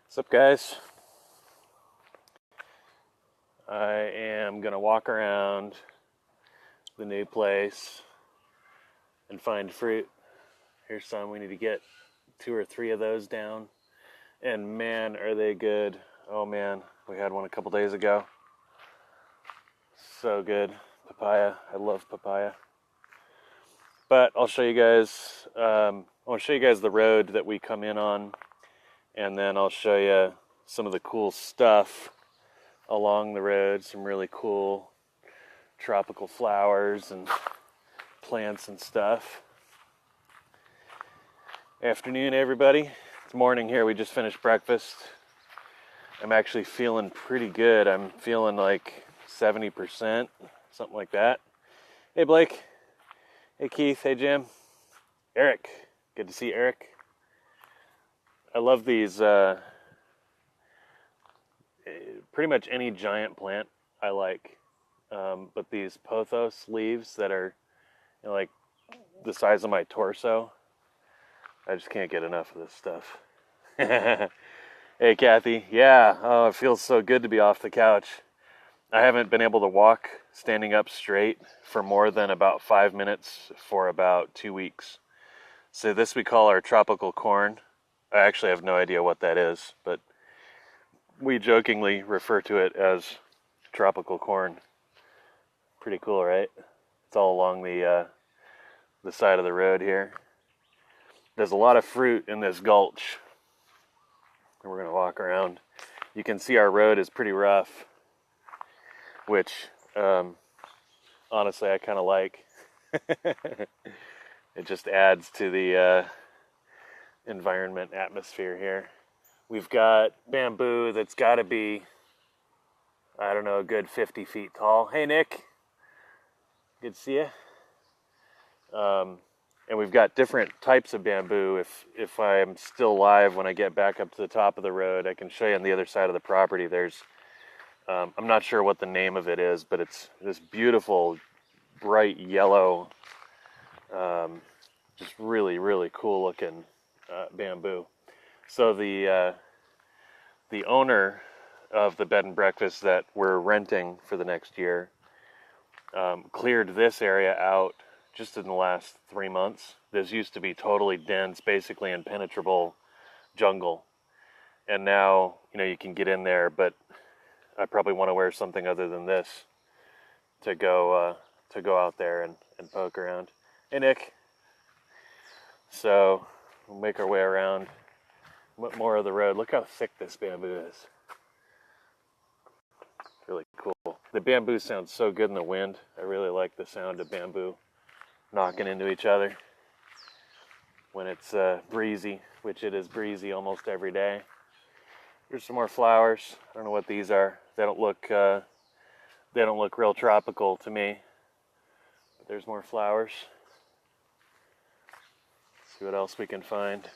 What's up, guys? I am gonna walk around the new place and find fruit. Here's some. We need to get 2 or 3 of those down. And man, are they good. Oh man, we had one a couple days ago. So good. Papaya. I love papaya. But I'll show you guys, I want to show you guys the road that we come in on. And then I'll show you some of the cool stuff along the road. Some really cool tropical flowers and plants and stuff. Afternoon, everybody. It's morning here. We just finished breakfast. I'm actually feeling pretty good. I'm feeling like 70%, something like that. Hey, Blake. Hey, Keith. Hey, Jim. Eric. Good to see Eric. I love these, pretty much any giant plant I like. But these pothos leaves that are like the size of my torso, I just can't get enough of this stuff. Hey, Kathy. Yeah, oh, it feels so good to be off the couch. I haven't been able to walk standing up straight for more than about 5 minutes for about 2 weeks. So this we call our tropical corn. I actually have no idea what that is, but we jokingly refer to it as tropical corn. Pretty cool, right? It's all along the side of the road here. There's a lot of fruit in this gulch. And we're going to walk around. You can see our road is pretty rough, which honestly I kind of like. It just adds to the environment atmosphere here. We've got bamboo that's got to be, I don't know, a good 50 feet tall. Hey, Nick. Good to see you. And we've got different types of bamboo. If I'm still alive when I get back up to the top of the road, I can show you on the other side of the property. There's, I'm not sure what the name of it is, but it's this beautiful, bright yellow, just really, really cool looking bamboo. So the owner of the bed and breakfast that we're renting for the next year cleared this area out just in the last 3 months. This used to be totally dense, basically impenetrable jungle. And now, you can get in there, but I probably want to wear something other than this to go out there and poke around. Hey, Nick. So we'll make our way around more of the road. Look how thick this bamboo is. Really cool. The bamboo sounds so good in the wind. I really like the sound of bamboo knocking into each other when it's breezy, which it is breezy almost every day. Here's some more flowers. I don't know what these are. They don't look real tropical to me. But there's more flowers. See what else we can find.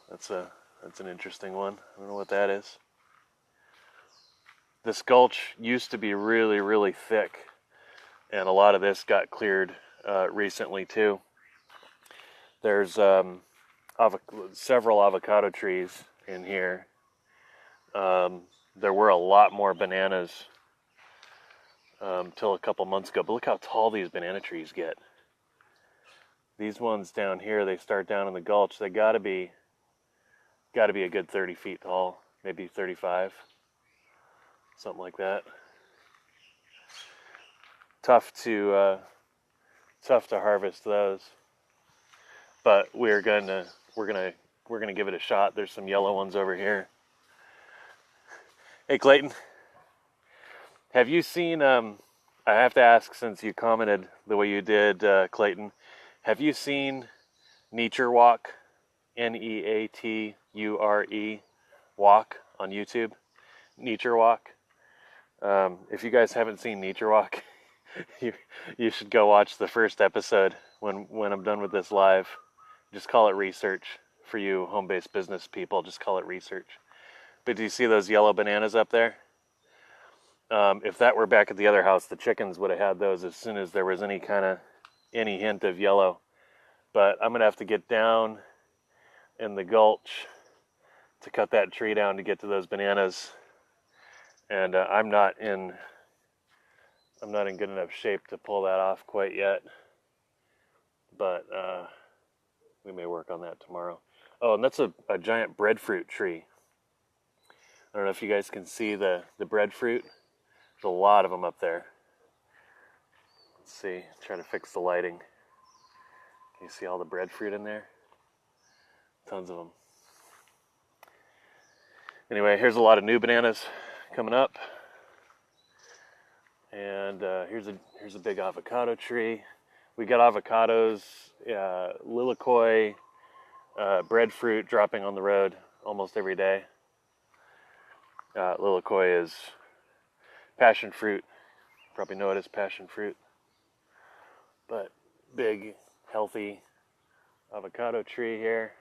That's an interesting one. I don't know what that is. This gulch used to be really, really thick, and a lot of this got cleared recently too. There's several avocado trees in here. There were a lot more bananas till a couple months ago, but look how tall these banana trees get. These ones down here, they start down in the gulch. They gotta be a good 30 feet tall, maybe 35, something like that. Tough to harvest those, but we're gonna give it a shot. There's some yellow ones over here. Hey, Clayton, have you seen? I have to ask, since you commented the way you did, Clayton. Have you seen Nature Walk? Neature Walk on YouTube. Nature Walk. If you guys haven't seen Nature Walk, you should go watch the first episode when I'm done with this live. Just call it research for you home-based business people. Just call it research. But do you see those yellow bananas up there? If that were back at the other house, the chickens would have had those as soon as there was any hint of yellow. But I'm gonna have to get down in the gulch to cut that tree down to get to those bananas, and I'm not in good enough shape to pull that off quite yet, but we may work on that tomorrow. Oh, and that's a giant breadfruit tree. I don't know if you guys can see the breadfruit. There's a lot of them up there. Let's see, try to fix the lighting. Can you see all the breadfruit in there? Tons of them. Anyway, here's a lot of new bananas coming up. And here's a big avocado tree. We got avocados, lilikoi, breadfruit dropping on the road almost every day. Lilikoi is passion fruit. Probably know it as passion fruit. But big, healthy avocado tree here.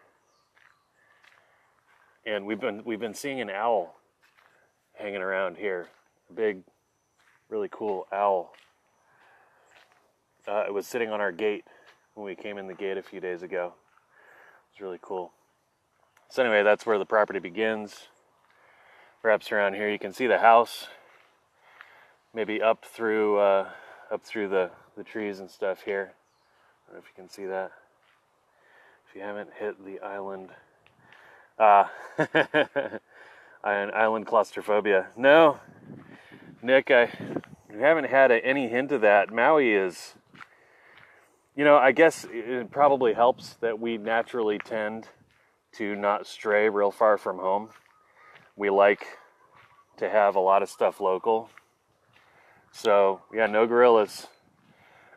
And we've been seeing an owl hanging around here. A big, really cool owl. It was sitting on our gate when we came in the gate a few days ago. It's really cool. So anyway, that's where the property begins. Perhaps around here you can see the house. Maybe up through the trees and stuff here. I don't know if you can see that. If you haven't hit the island. Island claustrophobia. No, Nick, I haven't had any hint of that. Maui is, I guess it probably helps that we naturally tend to not stray real far from home. We like to have a lot of stuff local. So, yeah, no gorillas.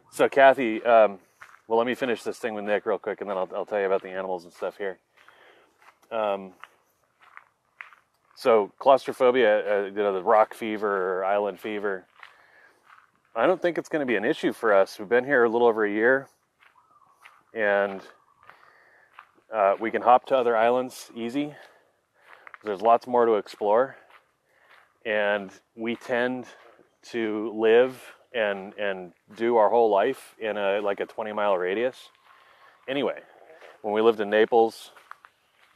So, Kathy, well, let me finish this thing with Nick real quick, and then I'll tell you about the animals and stuff here. So claustrophobia, the rock fever or island fever, I don't think it's going to be an issue for us. We've been here a little over a year, and we can hop to other islands easy. There's lots more to explore, and we tend to live and do our whole life in a 20-mile radius. Anyway, when we lived in Naples,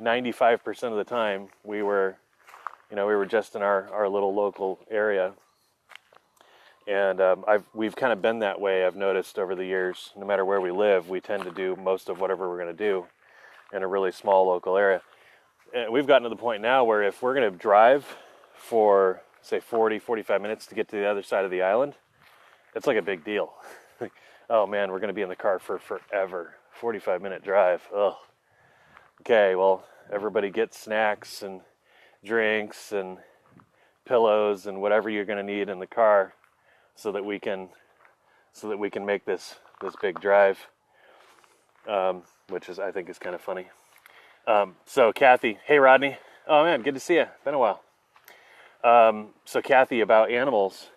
95% of the time we were just in our little local area, and we've kind of been that way. I've noticed over the years, no matter where we live, we tend to do most of whatever we're going to do in a really small local area. And we've gotten to the point now where if we're going to drive for, say, 45 minutes to get to the other side of the island, it's like a big deal. Oh man, we're going to be in the car for forever. 45-minute drive. Ugh. Okay, well, everybody gets snacks and drinks and pillows and whatever you're going to need in the car so that we can make this big drive, which I think is kind of funny. So Kathy, hey Rodney, oh man, good to see you. Been a while. So Kathy, about animals,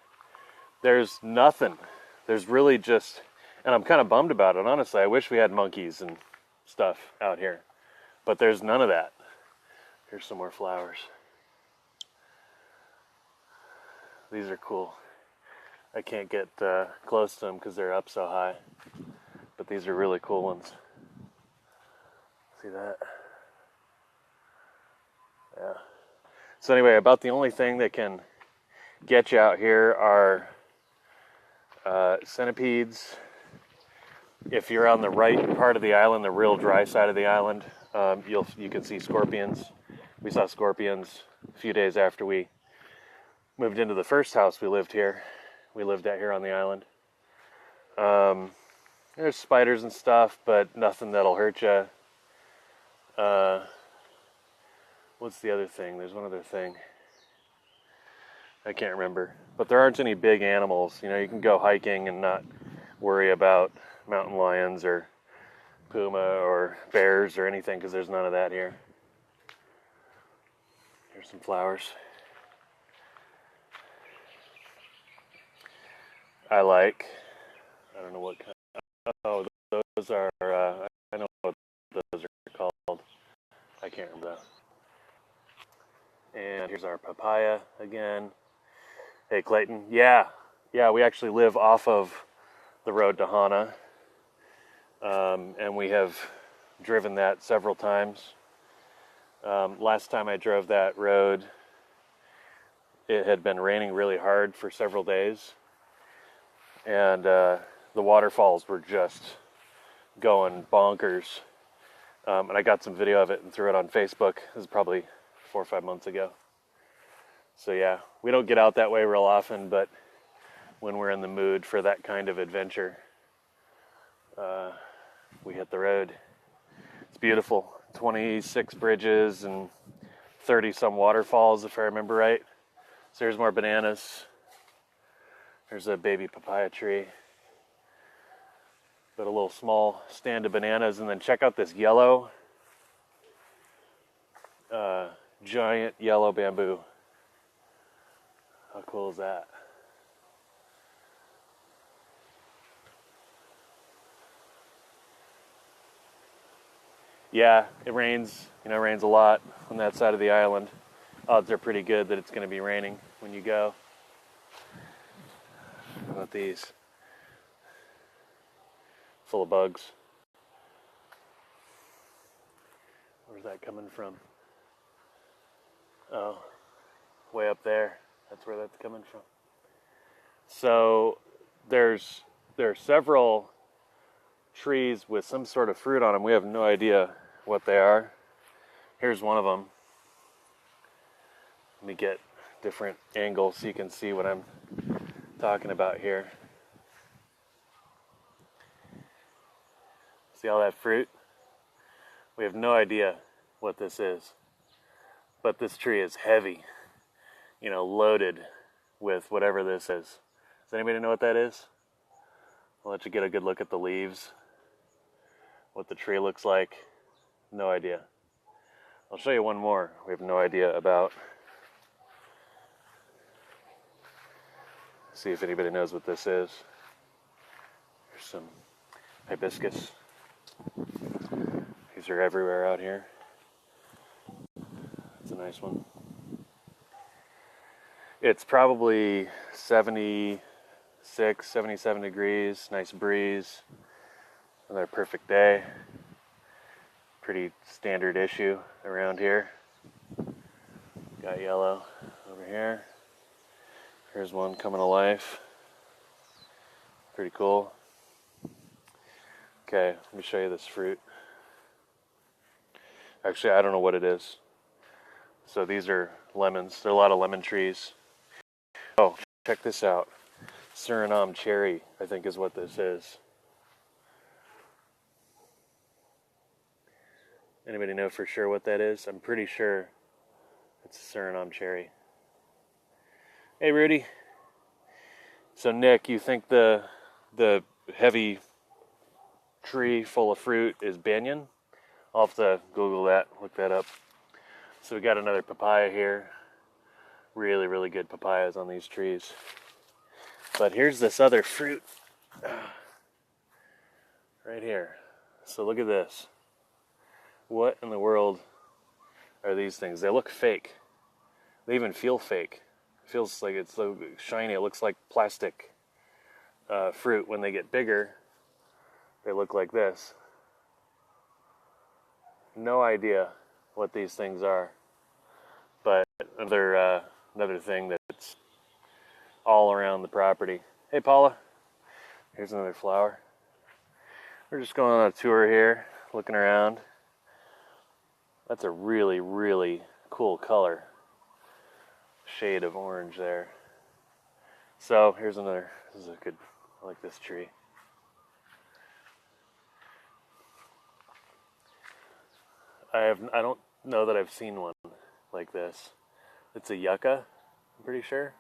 there's nothing. There's really just, and I'm kind of bummed about it, honestly. I wish we had monkeys and stuff out here, but there's none of that. Here's some more flowers. These are cool. I can't get close to them because they're up so high, but these are really cool ones. See that? Yeah. So anyway, about the only thing that can get you out here are centipedes. If you're on the right part of the island, the real dry side of the island, you can see scorpions. We saw scorpions a few days after we moved into the first house we lived here. We lived out here on the island. There's spiders and stuff, but nothing that'll hurt you. What's the other thing? There's one other thing. I can't remember. But there aren't any big animals. You can go hiking and not worry about mountain lions or puma or bears or anything because there's none of that here. Here's some flowers. I don't know what kind. Oh, those are, I know what those are called. I can't remember that. And here's our papaya again. Hey, Clayton. Yeah, we actually live off of the road to Hana. And we have driven that several times. Last time I drove that road, it had been raining really hard for several days, and the waterfalls were just going bonkers. And I got some video of it and threw it on Facebook. This is probably 4 or 5 months ago. So yeah, we don't get out that way real often, but when we're in the mood for that kind of adventure, we hit the road. It's beautiful. 26 bridges and 30 some waterfalls, if I remember right. So here's more bananas. There's a baby papaya tree. Got a little small stand of bananas, and then check out this yellow, giant yellow bamboo. How cool is that? Yeah, it rains, rains a lot on that side of the island. Odds are pretty good that it's going to be raining when you go. How about these? Full of bugs. Where's that coming from? Oh, way up there. That's where that's coming from. So there are several trees with some sort of fruit on them. We have no idea what they are. Here's one of them. Let me get different angles so you can see what I'm talking about here. See all that fruit? We have no idea what this is, but this tree is heavy, loaded with whatever this is. Does anybody know what that is? I'll let you get a good look at the leaves, what the tree looks like. No idea. I'll show you one more we have no idea about. See if anybody knows what this is. There's some hibiscus. These are everywhere out here. That's a nice one. It's probably 76, 77 degrees, nice breeze. Another perfect day. Pretty standard issue around here. Got yellow over here. Here's one coming to life. Pretty cool. Okay, let me show you this fruit. Actually, I don't know what it is. So these are lemons. There are a lot of lemon trees. Oh, check this out. Suriname cherry, I think is what this is. Anybody know for sure what that is? I'm pretty sure it's a Suriname cherry. Hey, Rudy. So, Nick, you think the heavy tree full of fruit is banyan? I'll have to Google that, look that up. So we got another papaya here. Really, really good papayas on these trees. But here's this other fruit right here. So look at this. What in the world are these things? They look fake. They even feel fake. It feels like it's so shiny. It looks like plastic fruit. When they get bigger, they look like this. No idea what these things are. But another thing that's all around the property. Hey, Paula. Here's another flower. We're just going on a tour here, looking around. That's a really, really cool color. Shade of orange there. So here's another. This is a good. I like this tree. I don't know that I've seen one like this. It's a yucca, I'm pretty sure,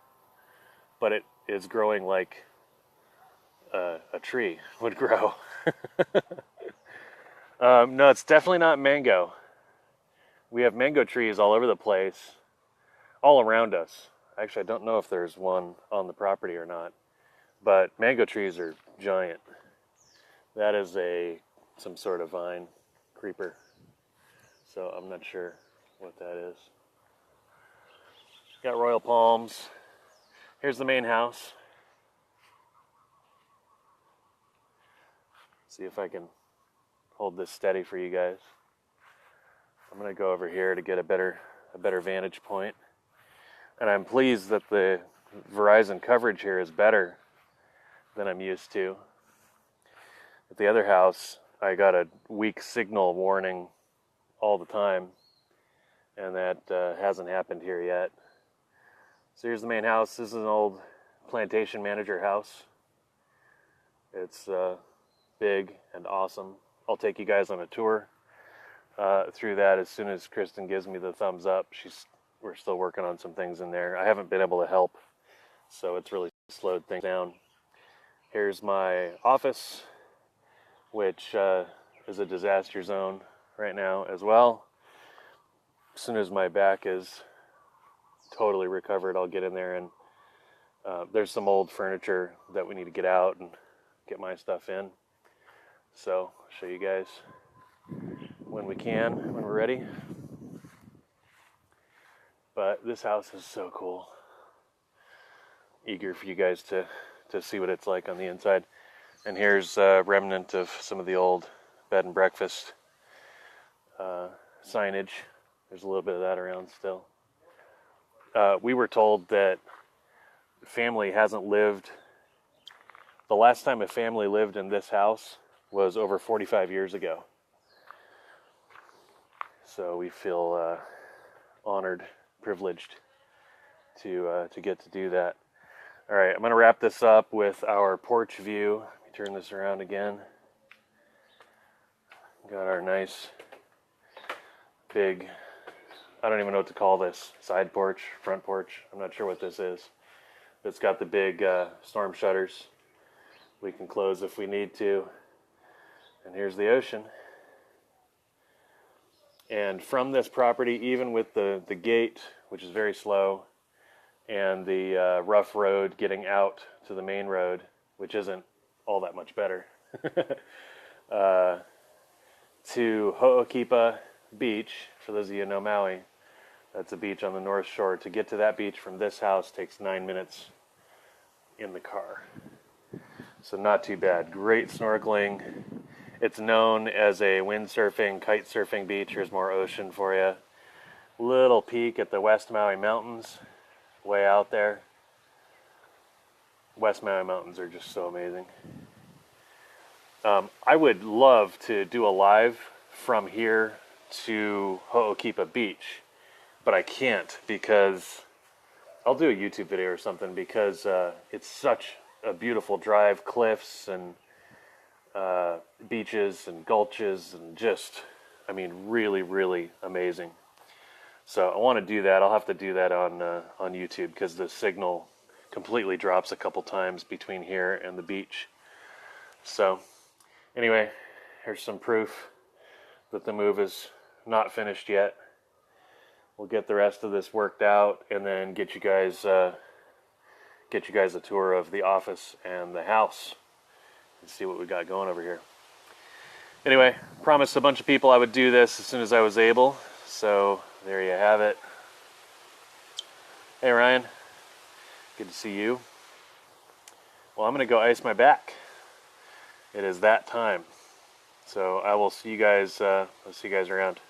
but it is growing like a tree would grow. No, it's definitely not mango. We have mango trees all over the place, all around us. Actually, I don't know if there's one on the property or not, but mango trees are giant. That is some sort of vine creeper, so I'm not sure what that is. Got royal palms. Here's the main house. See if I can hold this steady for you guys. I'm going to go over here to get a better vantage point. And I'm pleased that the Verizon coverage here is better than I'm used to. At the other house, I got a weak signal warning all the time, and that hasn't happened here yet. So here's the main house. This is an old plantation manager house. It's big and awesome. I'll take you guys on a tour through that as soon as Kristen gives me the thumbs up. We're still working on some things in there. I haven't been able to help, so it's really slowed things down. Here's my office, which is a disaster zone right now as well. As soon as my back is totally recovered, I'll get in there, and there's some old furniture that we need to get out and get my stuff in. So I'll show you guys when we're ready. But this house is so cool. Eager for you guys to see what it's like on the inside. And here's a remnant of some of the old bed and breakfast signage. There's a little bit of that around still. We were told that family hasn't lived. The last time a family lived in this house was over 45 years ago. So we feel honored, privileged to get to do that. All right, I'm going to wrap this up with our porch view. Let me turn this around again. Got our nice big, I don't even know what to call this, side porch, front porch. I'm not sure what this is. It's got the big storm shutters. We can close if we need to. And here's the ocean. And from this property, even with the gate, which is very slow, and the rough road getting out to the main road, which isn't all that much better, to Hoenicke Beach, for those of you who know Maui, that's a beach on the north shore. To get to that beach from this house takes 9 minutes in the car. So not too bad. Great snorkeling. It's known as a windsurfing, kite surfing beach. Here's more ocean for you. Little peek at the West Maui Mountains, way out there. West Maui Mountains are just so amazing. I would love to do a live from here to Hoenicke Beach, but I can't because I'll do a YouTube video or something because it's such a beautiful drive, cliffs and beaches and gulches and just, I mean, really, really amazing. So I want to do that. I'll have to do that on YouTube because the signal completely drops a couple times between here and the beach. So anyway, here's some proof that the move is not finished yet. We'll get the rest of this worked out and then get you guys a tour of the office and the house and see what we got going over here. Anyway, promised a bunch of people I would do this as soon as I was able, so there you have it. Hey Ryan, good to see you. Well, I'm gonna go ice my back. It is that time. So I will see you guys. I'll see you guys around.